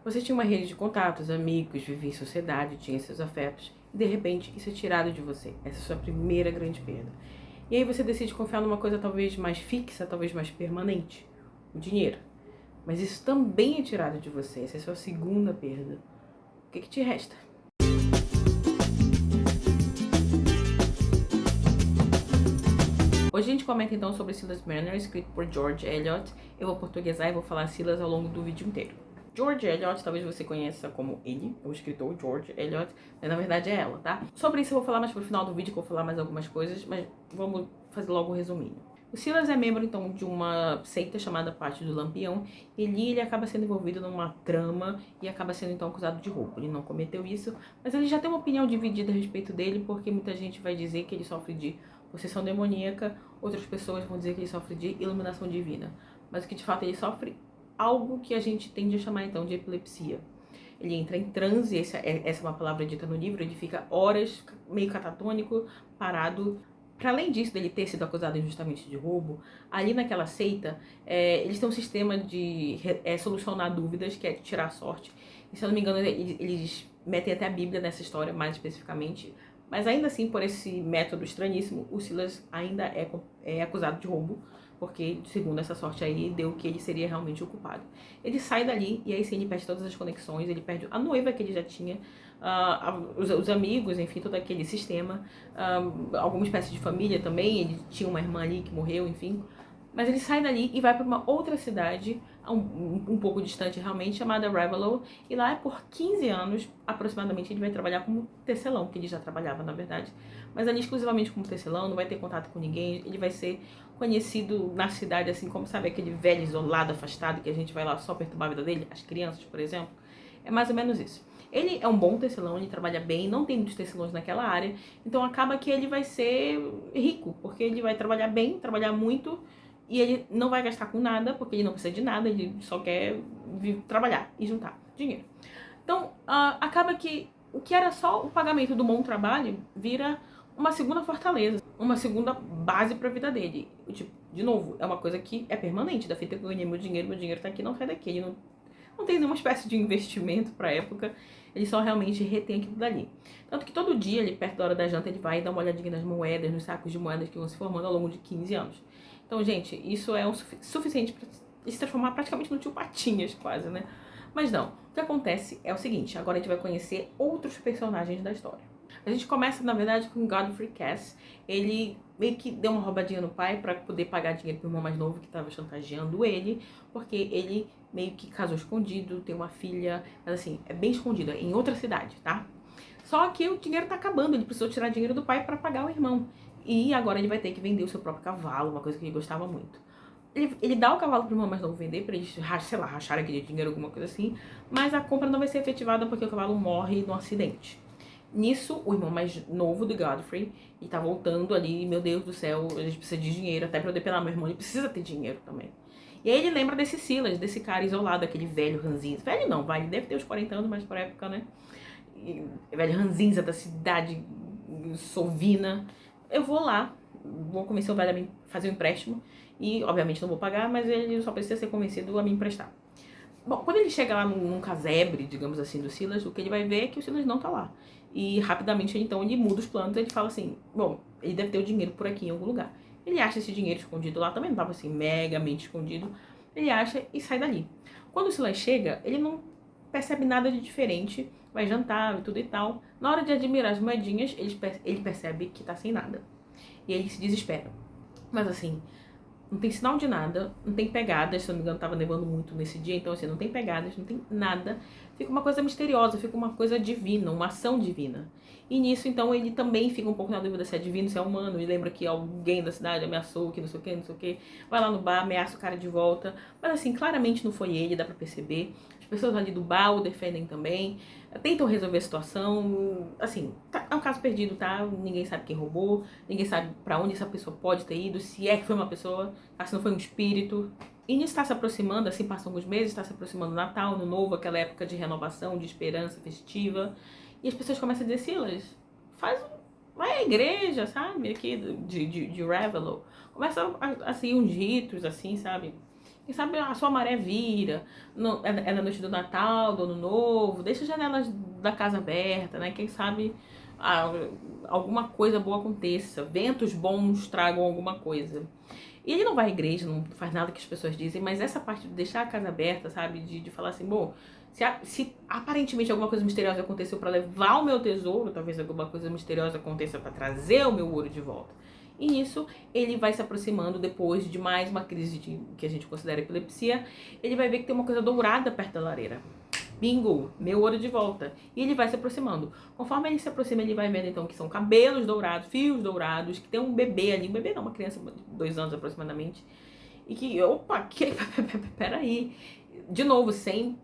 Você tinha uma rede de contatos, amigos, vivia em sociedade, tinha seus afetos, e de repente isso é tirado de você. Essa é a sua primeira grande perda. E aí você decide confiar numa coisa talvez mais fixa, talvez mais permanente, o dinheiro. Mas isso também é tirado de você, essa é a sua segunda perda. O que te resta? Hoje a gente comenta então sobre Silas Marner, escrito por George Eliot. Eu vou portuguesar e vou falar Silas ao longo do vídeo inteiro. George Eliot, talvez você conheça como ele, o escritor George Eliot, mas na verdade é ela, tá? Sobre isso eu vou falar mais pro final do vídeo, que eu vou falar mais algumas coisas, mas vamos fazer logo um resuminho. O Silas é membro, então, de uma seita chamada Parte do Lampião, e ali ele acaba sendo envolvido numa trama e acaba sendo, então, acusado de roubo. Ele não cometeu isso, mas ele já tem uma opinião dividida a respeito dele, porque muita gente vai dizer que ele sofre de possessão demoníaca, outras pessoas vão dizer que ele sofre de iluminação divina. Mas o que de fato ele sofre, algo que a gente tende a chamar então de epilepsia. Ele entra em transe, essa é uma palavra dita no livro, ele fica horas meio catatônico, parado. Para além disso, dele ter sido acusado injustamente de roubo, ali naquela seita, eles têm um sistema de solucionar dúvidas, que é tirar a sorte. E se eu não me engano, eles metem até a Bíblia nessa história, mais especificamente. Mas ainda assim, por esse método estranhíssimo, o Silas ainda é acusado de roubo, porque, segundo essa sorte aí, deu que ele seria realmente o culpado. Ele sai dali, e aí sim ele perde todas as conexões, ele perde a noiva que ele já tinha, os amigos, enfim, todo aquele sistema, alguma espécie de família também, ele tinha uma irmã ali que morreu, enfim. Mas ele sai dali e vai para uma outra cidade, um pouco distante realmente, chamada Raveloe. E lá por 15 anos, aproximadamente, ele vai trabalhar como tecelão, que ele já trabalhava, na verdade. Mas ali exclusivamente como tecelão, não vai ter contato com ninguém. Ele vai ser conhecido na cidade, assim como, sabe, aquele velho isolado, afastado, que a gente vai lá só perturbar a vida dele, as crianças, por exemplo. É mais ou menos isso. Ele é um bom tecelão, ele trabalha bem, não tem muitos tecelões naquela área. Então acaba que ele vai ser rico, porque ele vai trabalhar bem, trabalhar muito, e ele não vai gastar com nada, porque ele não precisa de nada, ele só quer trabalhar e juntar dinheiro. Então, acaba que o que era só o pagamento do bom trabalho vira uma segunda fortaleza, uma segunda base para a vida dele. Tipo, de novo, é uma coisa que é permanente. Da feita que eu ganhei meu dinheiro tá aqui, não sai daqui. Ele não tem nenhuma espécie de investimento para a época, ele só realmente retém aquilo dali. Tanto que todo dia, ali perto da hora da janta, ele vai dar uma olhadinha nas moedas, nos sacos de moedas que vão se formando ao longo de 15 anos. Então, gente, isso é o suficiente para se transformar praticamente no tio Patinhas, quase, né? Mas não, o que acontece é o seguinte, agora a gente vai conhecer outros personagens da história. A gente começa, na verdade, com Godfrey Cass. Ele meio que deu uma roubadinha no pai para poder pagar dinheiro pro irmão mais novo que estava chantageando ele, porque ele meio que casou escondido, tem uma filha, mas assim, é bem escondida, em outra cidade, tá? Só que o dinheiro tá acabando, ele precisou tirar dinheiro do pai para pagar o irmão. E agora ele vai ter que vender o seu próprio cavalo, uma coisa que ele gostava muito. Ele dá o cavalo pro irmão mais novo vender, pra eles, sei lá, racharem aquele dinheiro, alguma coisa assim, mas a compra não vai ser efetivada porque o cavalo morre num acidente. Nisso, o irmão mais novo do Godfrey, e tá voltando ali, meu Deus do céu, a gente precisa de dinheiro, até pra eu depenar meu irmão, ele precisa ter dinheiro também. E aí ele lembra desse Silas, desse cara isolado, aquele velho ranzinza. Velho não, vai, ele deve ter uns 40 anos, mas por época, né? Velho ranzinza da cidade sovina. Eu vou lá, vou convencer o velho a me fazer um empréstimo, e obviamente não vou pagar, mas ele só precisa ser convencido a me emprestar. Bom, quando ele chega lá num casebre, digamos assim, do Silas, o que ele vai ver é que o Silas não tá lá. E rapidamente, então, ele muda os planos, ele fala assim, bom, ele deve ter o dinheiro por aqui em algum lugar. Ele acha esse dinheiro escondido lá, também não tava assim, megamente escondido. Ele acha e sai dali. Quando o Silas chega, ele não percebe nada de diferente, vai jantar e tudo e tal. Na hora de admirar as moedinhas, ele percebe que tá sem nada. E ele se desespera. Mas assim, não tem sinal de nada, não tem pegadas, se eu não me engano tava nevando muito nesse dia, então assim, não tem pegadas, não tem nada. Fica uma coisa misteriosa, fica uma coisa divina, uma ação divina. E nisso, então, ele também fica um pouco na dúvida se é divino, se é humano, e lembra que alguém da cidade ameaçou, que não sei o que, não sei o que. Vai lá no bar, ameaça o cara de volta. Mas assim, claramente não foi ele, dá pra perceber. As pessoas ali do bar o defendem também, tentam resolver a situação. Assim, é um caso perdido, tá? Ninguém sabe quem roubou, ninguém sabe pra onde essa pessoa pode ter ido, se é que foi uma pessoa, se não foi um espírito. E nisso está se aproximando, assim passam alguns meses, está se aproximando o Natal, Ano Novo, aquela época de renovação, de esperança festiva. E as pessoas começam a dizer, Silas, vai à igreja, sabe? Aqui de Raveloe. Começa assim, uns ritos, assim, sabe? Quem sabe a sua maré vira, é na noite do Natal, do Ano Novo, deixa as janelas da casa aberta, né? Quem sabe alguma coisa boa aconteça, ventos bons tragam alguma coisa. E ele não vai à igreja, não faz nada que as pessoas dizem, mas essa parte de deixar a casa aberta, sabe? De falar assim, bom, se aparentemente alguma coisa misteriosa aconteceu para levar o meu tesouro, talvez alguma coisa misteriosa aconteça para trazer o meu ouro de volta. E nisso, ele vai se aproximando depois de mais uma crise que a gente considera epilepsia. Ele vai ver que tem uma coisa dourada perto da lareira. Bingo, meu ouro de volta. E ele vai se aproximando. Conforme ele se aproxima, ele vai vendo então que são cabelos dourados, fios dourados, que tem um bebê ali. Um bebê não, uma criança de 2 anos aproximadamente. E que, opa, peraí. De novo, sem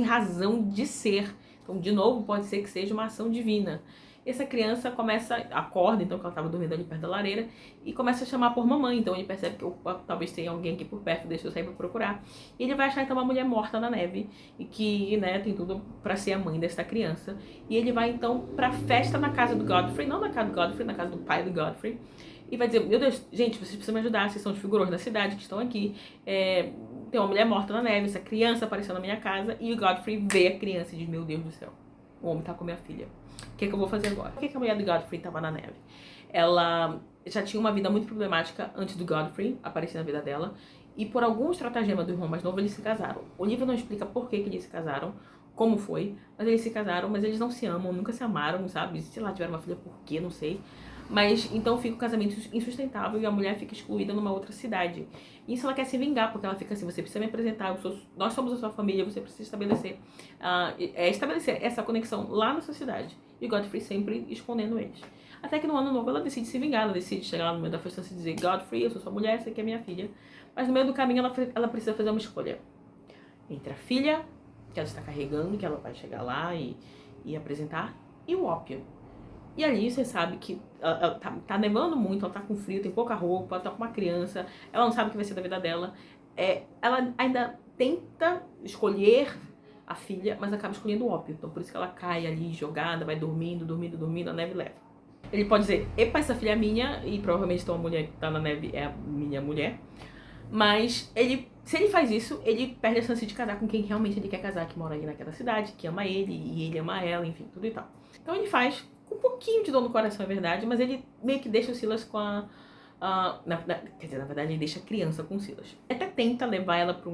razão de ser. Então, de novo, pode ser que seja uma ação divina. Essa criança acorda, então, que ela estava dormindo ali perto da lareira, e começa a chamar por mamãe. Então ele percebe que opa, talvez tenha alguém aqui por perto, deixa eu sair pra procurar. E ele vai achar então uma mulher morta na neve, e que, né, tem tudo pra ser a mãe desta criança. E ele vai então pra festa na casa do Godfrey, não na casa do Godfrey, na casa do pai do Godfrey. E vai dizer, meu Deus, gente, vocês precisam me ajudar, vocês são os figuras da cidade que estão aqui. Tem uma mulher morta na neve, essa criança apareceu na minha casa, e o Godfrey vê a criança e diz, meu Deus do céu, o homem tá com minha filha. O que eu vou fazer agora? Por que a mulher do Godfrey estava na neve? Ela já tinha uma vida muito problemática antes do Godfrey aparecer na vida dela. E por algum estratagema do irmão mais novo, eles se casaram. O livro não explica por que eles se casaram, como foi, mas eles se casaram, mas eles não se amam, nunca se amaram, sabe? Sei lá, tiveram uma filha por quê, não sei. Mas então fica o casamento insustentável e a mulher fica excluída numa outra cidade. Isso ela quer se vingar, porque ela fica assim, você precisa me apresentar, nós somos a sua família, você precisa estabelecer essa conexão lá na sua cidade. E o Godfrey sempre escondendo eles. Até que no ano novo ela decide se vingar, ela decide chegar lá no meio da festança e dizer, Godfrey, eu sou sua mulher, você que é minha filha. Mas no meio do caminho ela precisa fazer uma escolha. Entre a filha, que ela está carregando, que ela vai chegar lá e apresentar, e o ópio. E ali você sabe que ela tá nevando muito, ela tá com frio, tem pouca roupa, ela tá com uma criança, ela não sabe o que vai ser da vida dela. Ela ainda tenta escolher a filha, mas acaba escolhendo o ópio. Então por isso que ela cai ali jogada, vai dormindo, a neve leva. Ele pode dizer, epa, essa filha é minha, e provavelmente então a mulher que tá na neve é a minha mulher. Mas se ele faz isso, ele perde a chance de casar com quem realmente ele quer casar, que mora ali naquela cidade, que ama ele, e ele ama ela, enfim, tudo e tal. Então ele faz com um pouquinho de dor no coração, é verdade, mas ele meio que deixa o Silas com quer dizer, na verdade ele deixa a criança com o Silas. Até tenta levar ela pra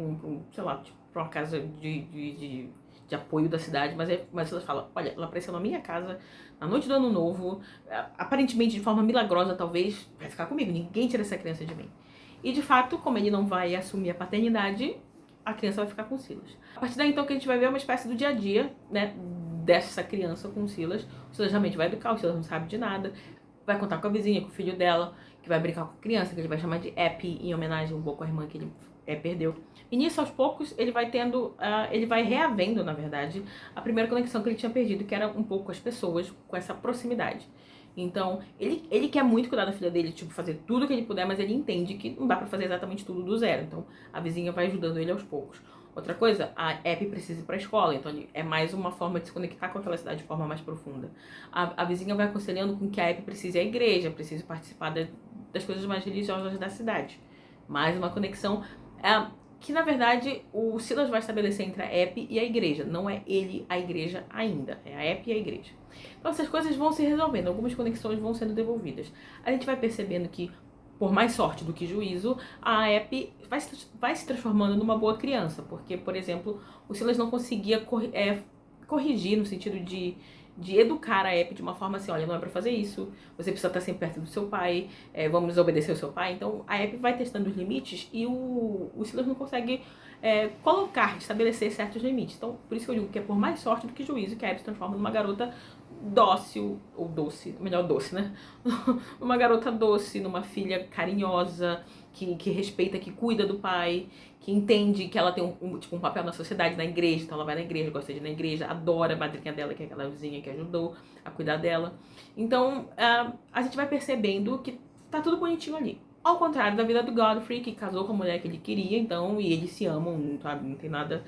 sei lá, tipo, pra uma casa de apoio da cidade, mas Silas fala, olha, ela apareceu na minha casa na noite do Ano Novo, aparentemente de forma milagrosa, talvez, vai ficar comigo, ninguém tira essa criança de mim. E de fato, como ele não vai assumir a paternidade, a criança vai ficar com o Silas. A partir daí, então, que a gente vai ver uma espécie do dia a dia, né, dessa criança com o Silas. O Silas realmente vai educar, o Silas não sabe de nada, vai contar com a vizinha, com o filho dela, que vai brincar com a criança, que ele vai chamar de Epi, em homenagem um pouco à irmã que ele perdeu. E nisso, aos poucos, ele vai ele vai reavendo, na verdade, a primeira conexão que ele tinha perdido, que era um pouco com as pessoas, com essa proximidade. Então, ele quer muito cuidar da filha dele, tipo, fazer tudo que ele puder, mas ele entende que não dá pra fazer exatamente tudo do zero. Então, a vizinha vai ajudando ele aos poucos. Outra coisa, a Epi precisa ir pra escola, então é mais uma forma de se conectar com aquela cidade de forma mais profunda. A vizinha vai aconselhando com que a Epi precise ir à igreja, precise participar das coisas mais religiosas da cidade. Mais uma conexão que, na verdade, o Silas vai estabelecer entre a Epi e a igreja. Não é ele a igreja ainda, é a Epi e a igreja. Então essas coisas vão se resolvendo, algumas conexões vão sendo devolvidas. A gente vai percebendo que, por mais sorte do que juízo, a Epi vai se transformando numa boa criança. Porque, por exemplo, o Silas não conseguia corrigir no sentido de educar a Epi de uma forma assim, olha, não é pra fazer isso, você precisa estar sempre perto do seu pai, vamos obedecer o seu pai. Então a Epi vai testando os limites e o Silas não consegue estabelecer certos limites. Então por isso que eu digo que é por mais sorte do que juízo que a Epi se transforma numa garota dócil, ou doce, melhor doce, né? Uma garota doce, numa filha carinhosa, que respeita, que cuida do pai, que entende que ela tem um papel na sociedade, na igreja, então ela vai na igreja, gosta de ir na igreja, adora a madrinha dela, que é aquela vizinha que ajudou a cuidar dela. Então, a gente vai percebendo que tá tudo bonitinho ali. Ao contrário da vida do Godfrey, que casou com a mulher que ele queria, então, e eles se amam, sabe? Não tem nada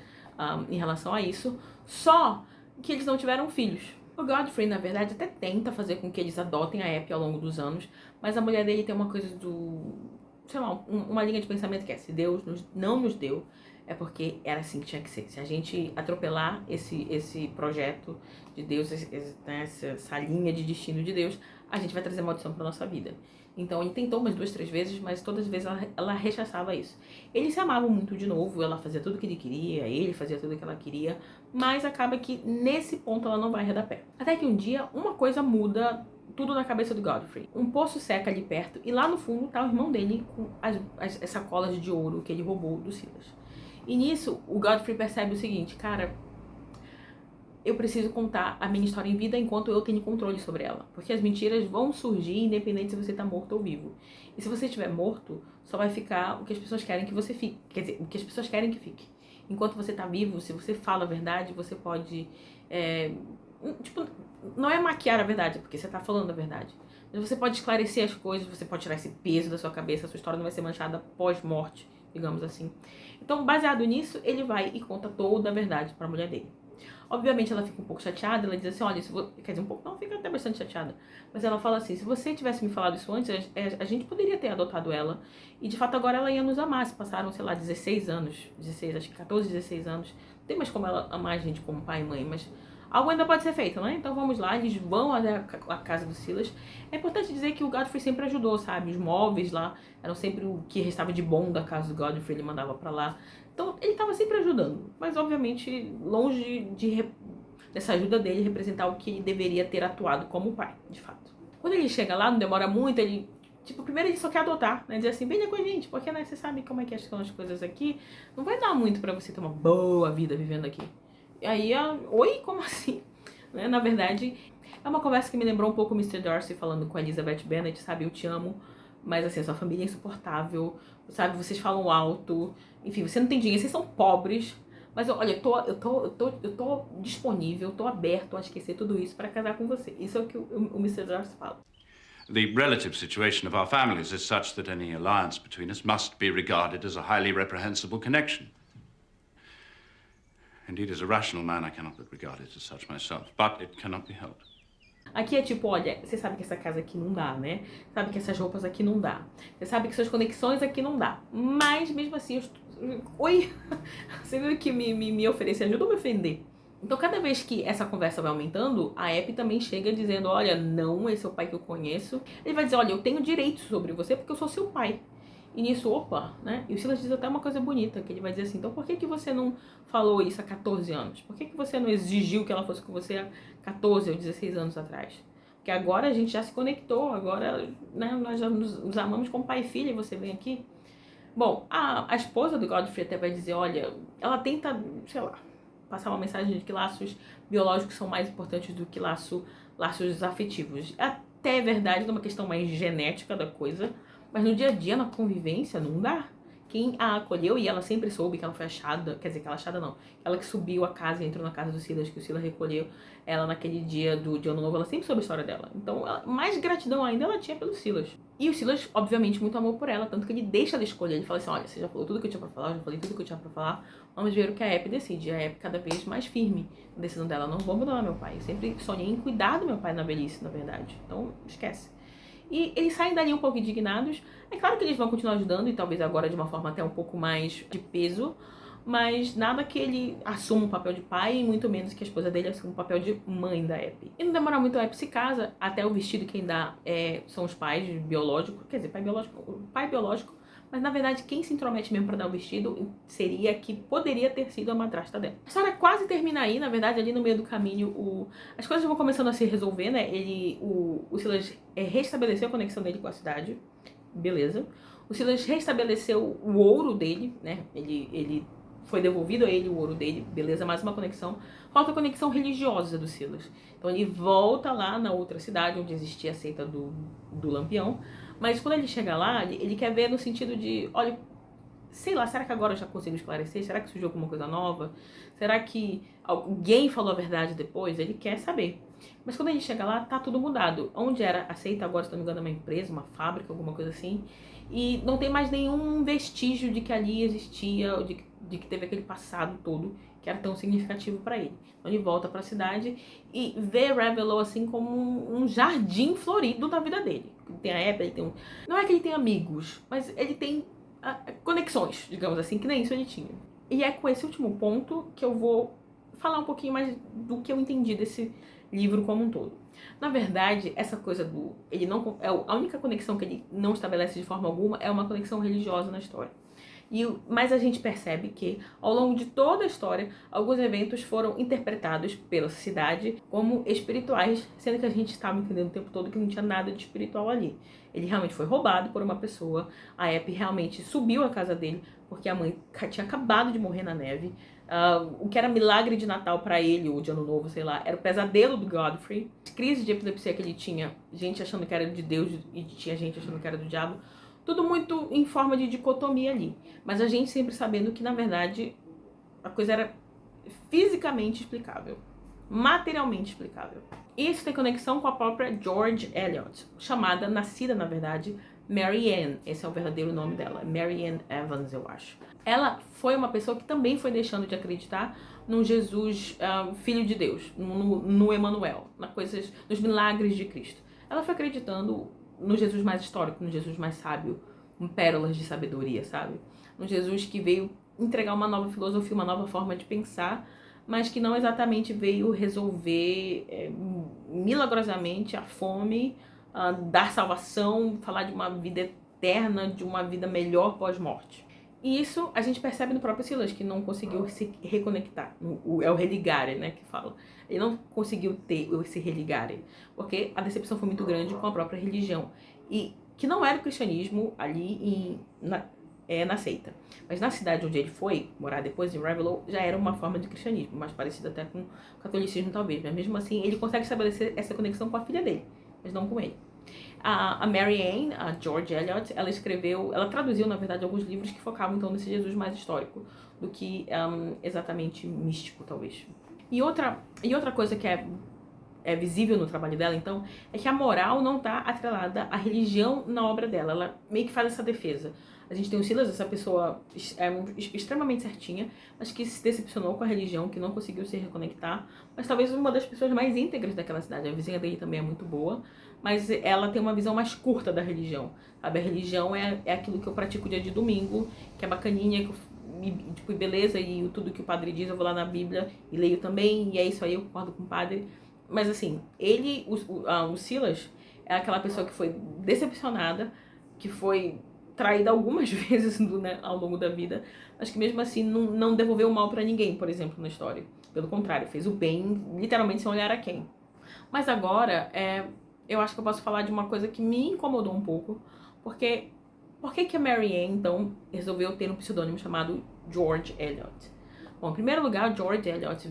em relação a isso. Só que eles não tiveram filhos. O Godfrey, na verdade, até tenta fazer com que eles adotem a Epi ao longo dos anos, mas a mulher dele tem uma coisa sei lá, uma linha de pensamento que é: se Deus não nos deu, é porque era assim que tinha que ser. Se a gente atropelar esse projeto de Deus, né, essa linha de destino de Deus, a gente vai trazer maldição para nossa vida. Então ele tentou umas 2, 3 vezes, mas todas as vezes ela rechaçava isso. Eles se amavam muito de novo, ela fazia tudo o que ele queria, ele fazia tudo o que ela queria, mas acaba que nesse ponto ela não vai arredar pé. Até que um dia uma coisa muda tudo na cabeça do Godfrey. Um poço seca ali perto e lá no fundo tá o irmão dele com as sacolas de ouro que ele roubou do Silas. E nisso o Godfrey percebe o seguinte: cara, eu preciso contar a minha história em vida enquanto eu tenho controle sobre ela. Porque as mentiras vão surgir independente se você tá morto ou vivo. E se você estiver morto, só vai ficar o que as pessoas querem que você fique. Quer dizer, o que as pessoas querem que fique. Enquanto você tá vivo, se você fala a verdade, você pode... tipo, não é maquiar a verdade, porque você tá falando a verdade. Mas você pode esclarecer as coisas, você pode tirar esse peso da sua cabeça, a sua história não vai ser manchada pós-morte, digamos assim. Então, baseado nisso, ele vai e conta toda a verdade pra mulher dele. Obviamente ela fica um pouco chateada, ela diz assim: olha, quer dizer, um pouco não, fica até bastante chateada, mas ela fala assim: se você tivesse me falado isso antes, a gente poderia ter adotado ela, e de fato agora ela ia nos amar. Se passaram, sei lá, 16 anos, 16, acho que 14, 16 anos, não tem mais como ela amar a gente como pai e mãe, mas algo ainda pode ser feito, né? Então vamos lá, eles vão até a casa do Silas. É importante dizer que o Godfrey sempre ajudou, sabe? Os móveis lá eram sempre o que restava de bom da casa do Godfrey, ele mandava pra lá. Então ele estava sempre ajudando, mas obviamente longe dessa ajuda dele representar o que ele deveria ter atuado como pai, de fato. Quando ele chega lá, não demora muito, ele... Tipo, primeiro ele só quer adotar, né? Dizer assim: venha com a gente, porque, né, você sabe como é que são as coisas aqui. Não vai dar muito pra você ter uma boa vida vivendo aqui. E aí, oi, como assim? Né? Na verdade, é uma conversa que me lembrou um pouco o Mr. Darcy falando com a Elizabeth Bennet, sabe? Eu te amo, mas assim, a sua família é insuportável, sabe? Vocês falam alto, enfim, você não tem dinheiro, vocês são pobres. Mas olha, eu tô disponível, tô aberto a esquecer tudo isso pra casar com você. Isso é o que o Mr. Darcy fala. The relative situation of our families is such that any alliance between us must be regarded as a highly reprehensible connection. Indeed, as a rational man, I cannot but regard it as such myself, but it cannot be helped. Aqui é tipo: olha, você sabe que essa casa aqui não dá, né? Sabe que essas roupas aqui não dá. Você sabe que suas conexões aqui não dá. Mas, mesmo assim, oi, você viu que me oferece ajuda ou me ofender? Então, cada vez que essa conversa vai aumentando, a Eppie também chega dizendo: olha, não, esse é o pai que eu conheço. Ele vai dizer: olha, eu tenho direitos sobre você porque eu sou seu pai. E nisso, opa, né? E o Silas diz até uma coisa bonita, que ele vai dizer assim: então por que você não falou isso há 14 anos? Por que você não exigiu que ela fosse com você há 14 ou 16 anos atrás? Porque agora a gente já se conectou, agora, né, nós já nos amamos como pai e filha e você vem aqui. Bom, a esposa do Godfrey até vai dizer: olha, ela tenta, sei lá, passar uma mensagem de que laços biológicos são mais importantes do que laços afetivos. Até é verdade numa questão mais genética da coisa, mas no dia a dia, na convivência, não dá. Quem a acolheu, e ela sempre soube que ela foi achada, quer dizer, que ela achada não, ela que subiu a casa e entrou na casa do Silas, que o Silas recolheu ela naquele dia de Ano Novo, ela sempre soube a história dela. Então, mais gratidão ainda ela tinha pelo Silas. E o Silas, obviamente, muito amor por ela, tanto que ele deixa ela escolher. Ele fala assim: olha, você já falou tudo que eu tinha pra falar, eu já falei tudo que eu tinha pra falar, vamos ver o que a Eppie decide. A Eppie cada vez mais firme na decisão dela: não vou abandonar meu pai. Eu sempre sonhei em cuidar do meu pai na velhice, na verdade. Então, esquece. E eles saem dali um pouco indignados. É claro que eles vão continuar ajudando, e talvez agora de uma forma até um pouco mais de peso, mas nada que ele assuma o papel de pai, e muito menos que a esposa dele assuma o papel de mãe da Eppie. E não demora muito, a Eppie se casa, até o vestido quem dá são os pais biológicos, quer dizer, pai biológico, mas na verdade quem se intromete mesmo pra dar o vestido seria que poderia ter sido a madrasta dela. A história quase termina aí, na verdade, ali no meio do caminho as coisas vão começando a se resolver, né? O Silas restabeleceu a conexão dele com a cidade, beleza. O Silas restabeleceu o ouro dele, né? Ele foi devolvido a ele o ouro dele, beleza, mais uma conexão. Falta a conexão religiosa do Silas. Então ele volta lá na outra cidade, onde existia a seita do Lampião. Mas quando ele chega lá, ele quer ver no sentido de: olha, sei lá, será que agora eu já consigo esclarecer? Será que surgiu alguma coisa nova? Será que alguém falou a verdade depois? Ele quer saber. Mas quando ele chega lá, tá tudo mudado. Onde era a seita agora, se não me engano, é uma empresa, uma fábrica, alguma coisa assim. E não tem mais nenhum vestígio de que ali existia, de que teve aquele passado todo que era tão significativo para ele. Então ele volta para a cidade e vê Ravenloft assim como um jardim florido na vida dele. Ele tem a Abby, ele tem não é que ele tem amigos, mas ele tem conexões, digamos assim, que nem isso ele tinha. E é com esse último ponto que eu vou falar um pouquinho mais do que eu entendi desse livro como um todo. Na verdade, essa coisa do... a única conexão que ele não estabelece de forma alguma é uma conexão religiosa na história. Mas a gente percebe que, ao longo de toda a história, alguns eventos foram interpretados pela sociedade como espirituais, sendo que a gente estava entendendo o tempo todo que não tinha nada de espiritual ali. Ele realmente foi roubado por uma pessoa, a Abby realmente subiu à casa dele, porque a mãe tinha acabado de morrer na neve. O que era milagre de Natal pra ele, ou de Ano Novo, sei lá, era o pesadelo do Godfrey. As crises de epilepsia que ele tinha, gente achando que era de Deus e tinha gente achando que era do diabo. Tudo muito em forma de dicotomia ali. Mas a gente sempre sabendo que, na verdade, a coisa era fisicamente explicável. Materialmente explicável. E isso tem conexão com a própria George Eliot, nascida, na verdade, Mary Ann. Esse é o verdadeiro nome dela. Mary Ann Evans, eu acho. Ela foi uma pessoa que também foi deixando de acreditar num Jesus filho de Deus, no Emmanuel, nos milagres de Cristo. Ela foi acreditando no Jesus mais histórico, no Jesus mais sábio, com pérolas de sabedoria, sabe? No Jesus que veio entregar uma nova filosofia, uma nova forma de pensar, mas que não exatamente veio resolver milagrosamente a fome, dar salvação, falar de uma vida eterna, de uma vida melhor pós-morte. E isso a gente percebe no próprio Silas, que não conseguiu se reconectar. É o religare, né, que fala. Ele não conseguiu ter esse religare, porque a decepção foi muito grande com a própria religião. E que não era o cristianismo ali na seita. Mas na cidade onde ele foi morar depois, em Ravenloft, já era uma forma de cristianismo, mais parecida até com o catolicismo talvez. Mas mesmo assim, ele consegue estabelecer essa conexão com a filha dele, mas não com ele. A Mary Ann, a George Eliot, ela traduziu, na verdade, alguns livros que focavam, então, nesse Jesus mais histórico do que exatamente místico, talvez. E outra coisa que é visível no trabalho dela, então, é que a moral não está atrelada à religião na obra dela. Ela meio que faz essa defesa. A gente tem o Silas, essa pessoa extremamente certinha, mas que se decepcionou com a religião, que não conseguiu se reconectar, mas talvez uma das pessoas mais íntegras daquela cidade. A vizinha dele também é muito boa, mas ela tem uma visão mais curta da religião, sabe? A religião é aquilo que eu pratico dia de domingo, que é bacaninha, e beleza, e tudo que o padre diz, eu vou lá na Bíblia e leio também, e é isso aí, eu concordo com o padre. Mas assim, o Silas é aquela pessoa que foi decepcionada, que foi traída algumas vezes ao longo da vida, mas que mesmo assim não devolveu o mal pra ninguém, por exemplo, na história. Pelo contrário, fez o bem, literalmente sem olhar a quem. Mas agora, eu acho que eu posso falar de uma coisa que me incomodou um pouco, porque por que a Mary Ann, então, resolveu ter um pseudônimo chamado George Eliot? Bom, em primeiro lugar, George Eliot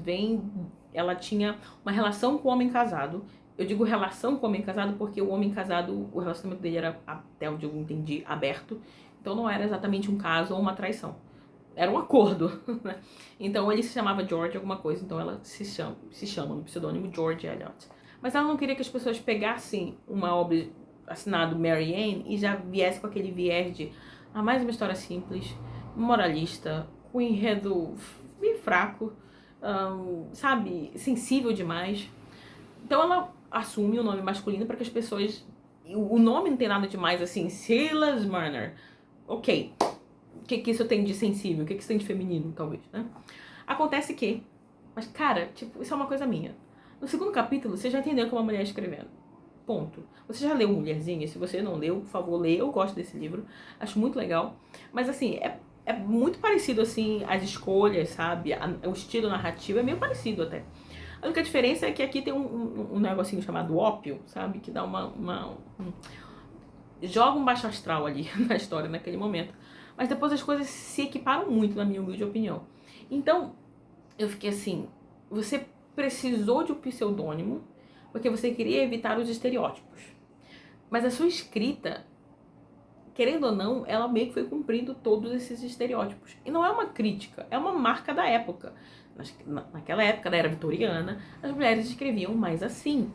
ela tinha uma relação com o homem casado. Eu digo relação com o homem casado porque o homem casado, o relacionamento dele era, até onde eu entendi, aberto. Então não era exatamente um caso ou uma traição. Era um acordo, né? Então ele se chamava George alguma coisa, então ela se chama no pseudônimo George Eliot. Mas ela não queria que as pessoas pegassem uma obra assinada Mary Ann e já viesse com aquele viés de mais uma história simples, moralista, com enredo bem fraco, sabe, sensível demais. Então ela assume o nome masculino para que as pessoas... O nome não tem nada demais, assim, Silas Marner. Ok. O que isso tem de sensível? O que isso tem de feminino, talvez, né? Acontece que... Mas, cara, tipo, isso é uma coisa minha. No segundo capítulo, você já entendeu que é uma mulher escrevendo. Ponto. Você já leu Mulherzinha? Se você não leu, por favor, leia. Eu gosto desse livro. Acho muito legal. Mas, assim, é muito parecido, assim, as escolhas, sabe? O estilo narrativo é meio parecido até. A única diferença é que aqui tem um negocinho chamado ópio, sabe? Que dá joga um baixo astral ali na história, naquele momento. Mas depois as coisas se equiparam muito, na minha humilde opinião. Então, eu fiquei assim... Você precisou de um pseudônimo porque você queria evitar os estereótipos. Mas a sua escrita, querendo ou não, ela meio que foi cumprindo todos esses estereótipos. E não é uma crítica, é uma marca da época. Naquela época, da era vitoriana, as mulheres escreviam mais assim.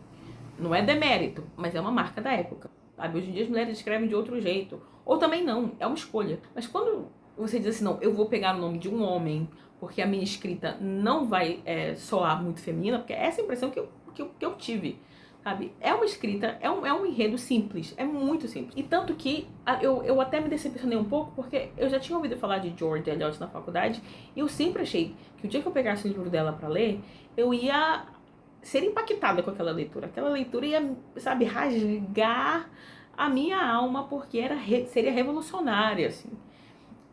Não é demérito, mas é uma marca da época. Sabe? Hoje em dia as mulheres escrevem de outro jeito. Ou também não, é uma escolha. Mas quando você diz assim, não, eu vou pegar o nome de um homem, porque a minha escrita não vai soar muito feminina, porque essa é a impressão que eu tive, sabe? É uma escrita, é um enredo simples, é muito simples. E tanto que eu até me decepcionei um pouco, porque eu já tinha ouvido falar de George Eliot na faculdade, e eu sempre achei que o dia que eu pegasse o livro dela pra ler, eu ia ser impactada com aquela leitura. Aquela leitura ia, sabe, rasgar a minha alma, porque seria revolucionária, assim.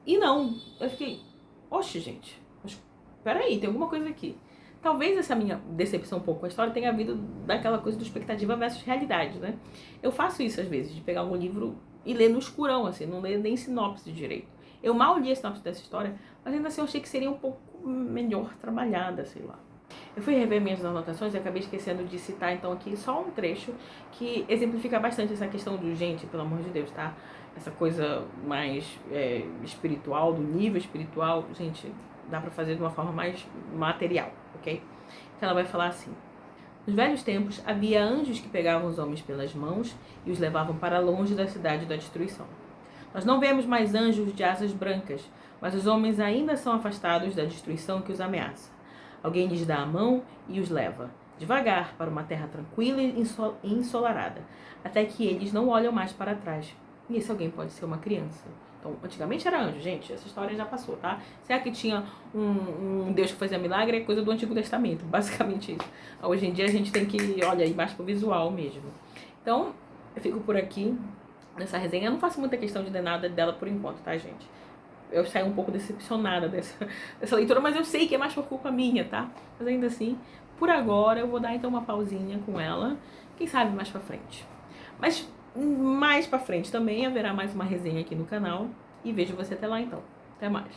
E não, eu fiquei, oxe, gente, mas peraí, tem alguma coisa aqui. Talvez essa minha decepção um pouco com a história tenha vindo daquela coisa do expectativa versus realidade, né? Eu faço isso às vezes, de pegar um livro e ler no escurão, assim, não ler nem sinopse direito. Eu mal li a sinopse dessa história, mas ainda assim eu achei que seria um pouco melhor trabalhada, sei lá. Eu fui rever minhas anotações e acabei esquecendo de citar, então, aqui só um trecho que exemplifica bastante essa questão do, gente, pelo amor de Deus, tá? Essa coisa mais espiritual, do nível espiritual, gente, dá pra fazer de uma forma mais material, ok? Então ela vai falar assim: nos velhos tempos, havia anjos que pegavam os homens pelas mãos e os levavam para longe da cidade da destruição. Nós não vemos mais anjos de asas brancas, mas os homens ainda são afastados da destruição que os ameaça. Alguém lhes dá a mão e os leva, devagar, para uma terra tranquila e ensolarada, até que eles não olham mais para trás. E esse alguém pode ser uma criança. Então, antigamente era anjo, gente, essa história já passou, tá? Será que tinha um Deus que fazia milagre? É coisa do Antigo Testamento, basicamente isso. Hoje em dia a gente tem que, olha, ir mais pro visual mesmo. Então, eu fico por aqui nessa resenha. Eu não faço muita questão de nada dela por enquanto, tá, gente? Eu saí um pouco decepcionada dessa leitura, mas eu sei que é mais por culpa minha, tá? Mas ainda assim, por agora, eu vou dar então uma pausinha com ela. Quem sabe mais pra frente. Mas mais pra frente também haverá mais uma resenha aqui no canal. E vejo você até lá então. Até mais.